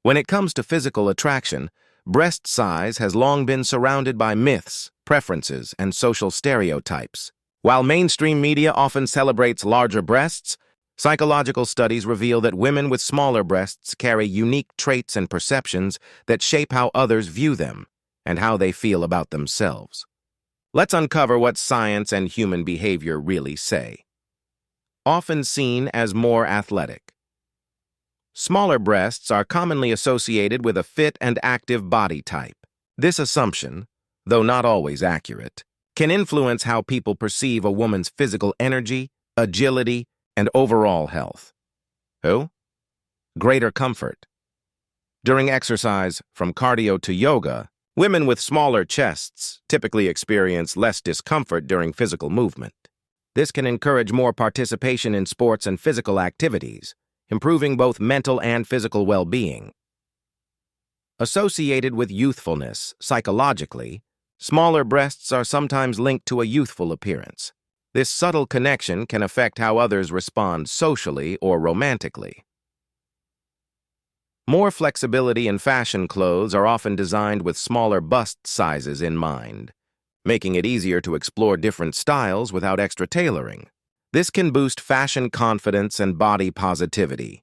When it comes to physical attraction, breast size has long been surrounded by myths, preferences, and social stereotypes. While mainstream media often celebrates larger breasts, psychological studies reveal that women with smaller breasts carry unique traits and perceptions that shape how others view them and how they feel about themselves. Let's uncover what science and human behavior really say. Often seen as more athletic. Smaller breasts are commonly associated with a fit and active body type. This assumption, though not always accurate, can influence how people perceive a woman's physical energy, agility, and overall health. Greater comfort. During exercise, from cardio to yoga, women with smaller chests typically experience less discomfort during physical movement. This can encourage more participation in sports and physical activities, improving both mental and physical well-being. Associated with youthfulness, psychologically, smaller breasts are sometimes linked to a youthful appearance. This subtle connection can affect how others respond socially or romantically. More flexibility in fashion clothes are often designed with smaller bust sizes in mind, making it easier to explore different styles without extra tailoring. This can boost fashion confidence and body positivity.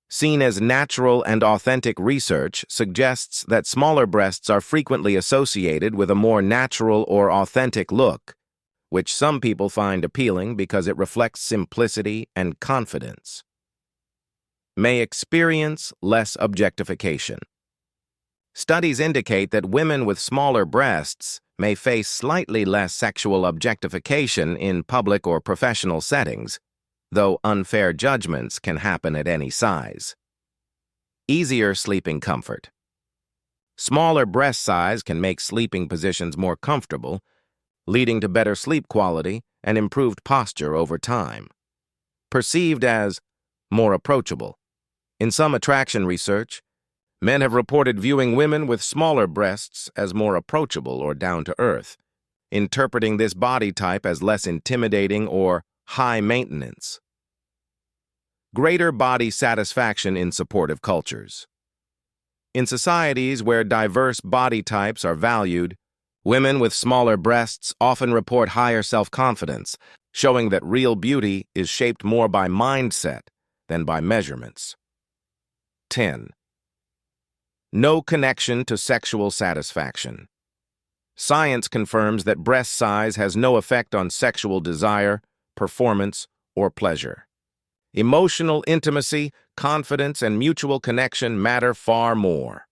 Seen as natural and authentic, research suggests that smaller breasts are frequently associated with a more natural or authentic look, which some people find appealing because it reflects simplicity and confidence. May experience less objectification. Studies indicate that women with smaller breasts may face slightly less sexual objectification in public or professional settings, though unfair judgments can happen at any size. Easier sleeping comfort. Smaller breast size can make sleeping positions more comfortable, leading to better sleep quality and improved posture over time. Perceived as more approachable. In some attraction research, men have reported viewing women with smaller breasts as more approachable or down-to-earth, interpreting this body type as less intimidating or high maintenance. Greater body satisfaction in supportive cultures. In societies where diverse body types are valued, women with smaller breasts often report higher self-confidence, showing that real beauty is shaped more by mindset than by measurements. 10. No connection to sexual satisfaction. Science confirms that breast size has no effect on sexual desire, performance, or pleasure. Emotional intimacy, confidence, and mutual connection matter far more.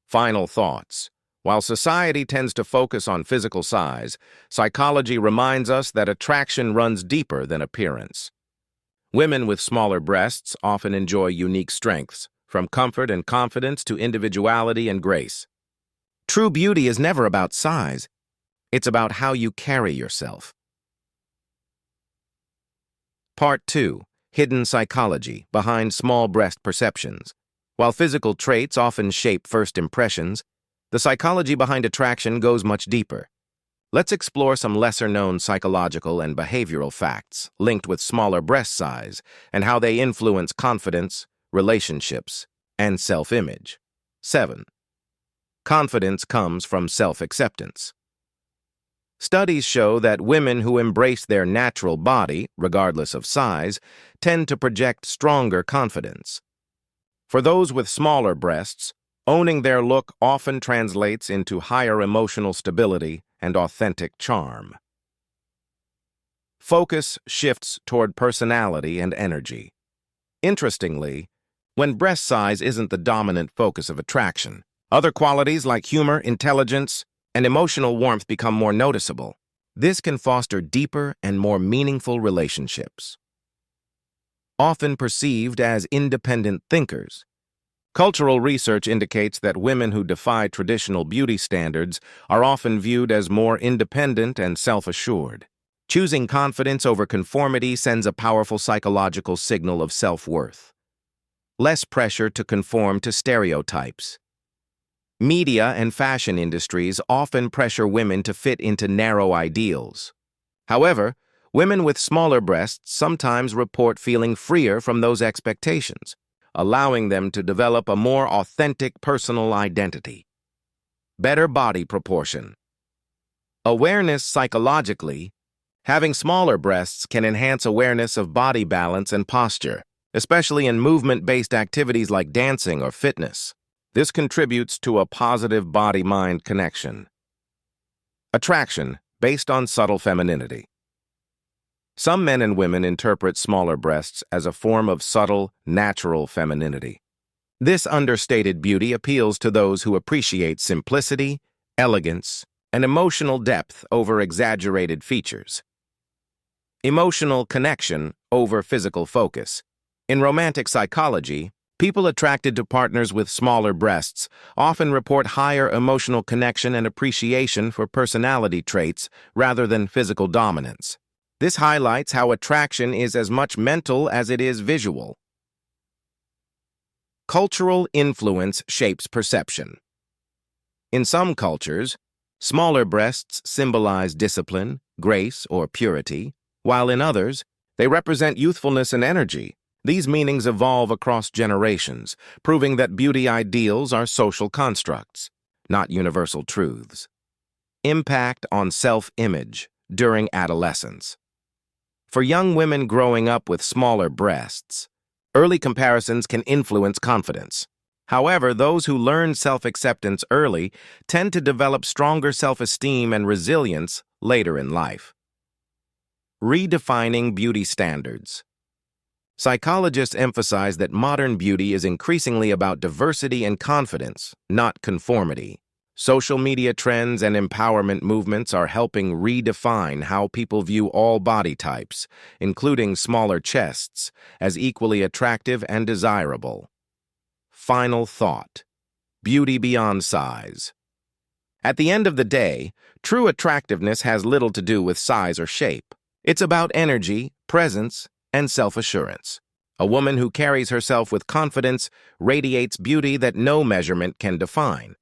Final thoughts. While society tends to focus on physical size, psychology reminds us that attraction runs deeper than appearance. Women with smaller breasts often enjoy unique strengths, from comfort and confidence to individuality and grace. True beauty is never about size. It's about how you carry yourself. Part 2. Hidden psychology behind small breast perceptions. While physical traits often shape first impressions, the psychology behind attraction goes much deeper. Let's explore some lesser-known psychological and behavioral facts linked with smaller breast size and how they influence confidence, relationships, and self-image. 7. Confidence comes from self-acceptance. Studies show that women who embrace their natural body, regardless of size, tend to project stronger confidence. For those with smaller breasts, owning their look often translates into higher emotional stability and authentic charm. Focus shifts toward personality and energy. Interestingly, when breast size isn't the dominant focus of attraction, other qualities like humor, intelligence, and emotional warmth become more noticeable. This can foster deeper and more meaningful relationships. Often perceived as independent thinkers, cultural research indicates that women who defy traditional beauty standards are often viewed as more independent and self-assured. Choosing confidence over conformity sends a powerful psychological signal of self-worth. Less pressure to conform to stereotypes. Media and fashion industries often pressure women to fit into narrow ideals. However, women with smaller breasts sometimes report feeling freer from those expectations. allowing them to develop a more authentic personal identity. Better body proportion. Awareness psychologically. Having smaller breasts can enhance awareness of body balance and posture, especially in movement-based activities like dancing or fitness. This contributes to a positive body-mind connection. Attraction, based on subtle femininity. Some men and women interpret smaller breasts as a form of subtle, natural femininity. This understated beauty appeals to those who appreciate simplicity, elegance, and emotional depth over exaggerated features. Emotional connection over physical focus. In romantic psychology, people attracted to partners with smaller breasts often report higher emotional connection and appreciation for personality traits rather than physical dominance. This highlights how attraction is as much mental as it is visual. Cultural influence shapes perception. In some cultures, smaller breasts symbolize discipline, grace, or purity, while in others, they represent youthfulness and energy. These meanings evolve across generations, proving that beauty ideals are social constructs, not universal truths. Impact on self-image during adolescence. For young women growing up with smaller breasts, early comparisons can influence confidence. However, those who learn self-acceptance early tend to develop stronger self-esteem and resilience later in life. Redefining beauty standards. Psychologists emphasize that modern beauty is increasingly about diversity and confidence, not conformity. Social media trends and empowerment movements are helping redefine how people view all body types, including smaller chests, as equally attractive and desirable. Final thought. Beauty beyond size. At the end of the day, true attractiveness has little to do with size or shape. It's about energy, presence, and self-assurance. A woman who carries herself with confidence radiates beauty that no measurement can define.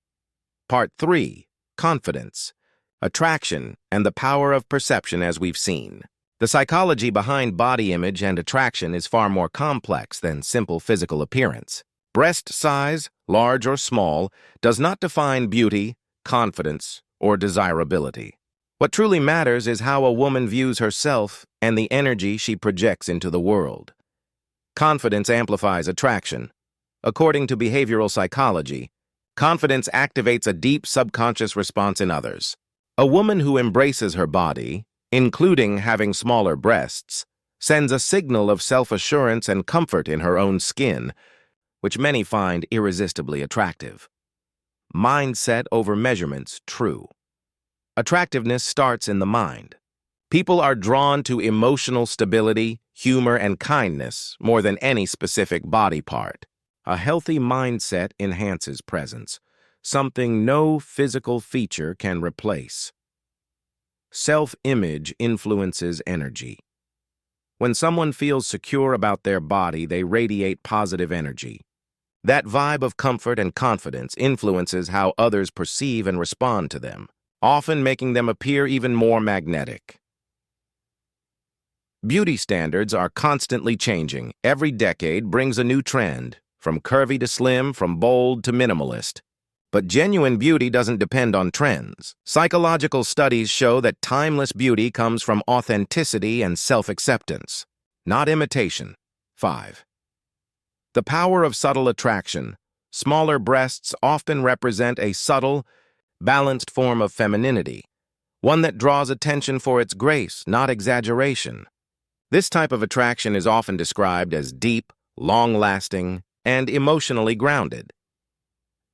Part 3. Confidence, attraction, and the power of perception as we've seen. The psychology behind body image and attraction is far more complex than simple physical appearance. Breast size, large or small, does not define beauty, confidence, or desirability. What truly matters is how a woman views herself and the energy she projects into the world. Confidence amplifies attraction. According to behavioral psychology, confidence activates a deep subconscious response in others. A woman who embraces her body, including having smaller breasts, sends a signal of self-assurance and comfort in her own skin, which many find irresistibly attractive. Mindset over measurements true. Attractiveness starts in the mind. People are drawn to emotional stability, humor, and kindness more than any specific body part. A healthy mindset enhances presence, something no physical feature can replace. Self-image influences energy. When someone feels secure about their body, they radiate positive energy. That vibe of comfort and confidence influences how others perceive and respond to them, often making them appear even more magnetic. Beauty standards are constantly changing. Every decade brings a new trend, from curvy to slim, from bold to minimalist. But genuine beauty doesn't depend on trends. Psychological studies show that timeless beauty comes from authenticity and self-acceptance, not imitation. 5. The power of subtle attraction. Smaller breasts often represent a subtle, balanced form of femininity, one that draws attention for its grace, not exaggeration. This type of attraction is often described as deep, long-lasting, and emotionally grounded.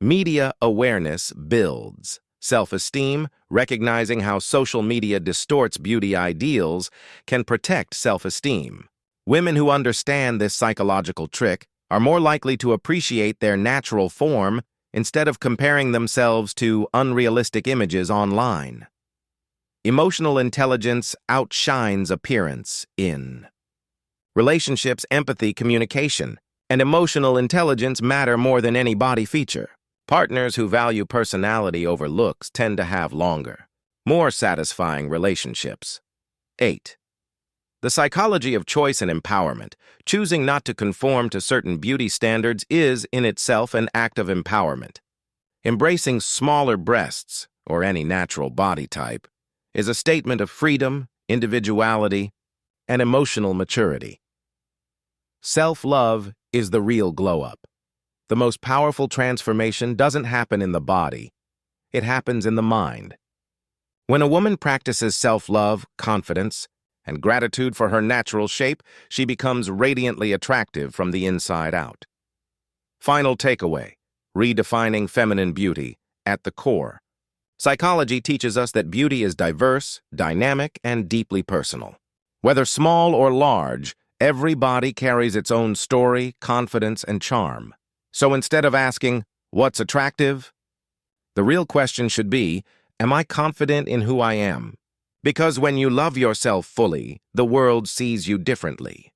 Media awareness builds self-esteem. Recognizing how social media distorts beauty ideals can protect self-esteem. Women who understand this psychological trick are more likely to appreciate their natural form instead of comparing themselves to unrealistic images online. Emotional intelligence outshines appearance in relationships. Empathy, communication, and emotional intelligence matter more than any body feature. Partners who value personality over looks tend to have longer, more satisfying relationships. 8. The psychology of choice and empowerment, choosing not to conform to certain beauty standards, is in itself an act of empowerment. Embracing smaller breasts, or any natural body type, is a statement of freedom, individuality, and emotional maturity. Self-love is the real glow-up. The most powerful transformation doesn't happen in the body. It happens in the mind. When a woman practices self-love, confidence, and gratitude for her natural shape, she becomes radiantly attractive from the inside out. Final takeaway: redefining feminine beauty at the core. Psychology teaches us that beauty is diverse, dynamic, and deeply personal. Whether small or large, every body carries its own story, confidence, and charm. So instead of asking, "What's attractive?" the real question should be, "Am I confident in who I am?" Because when you love yourself fully, the world sees you differently.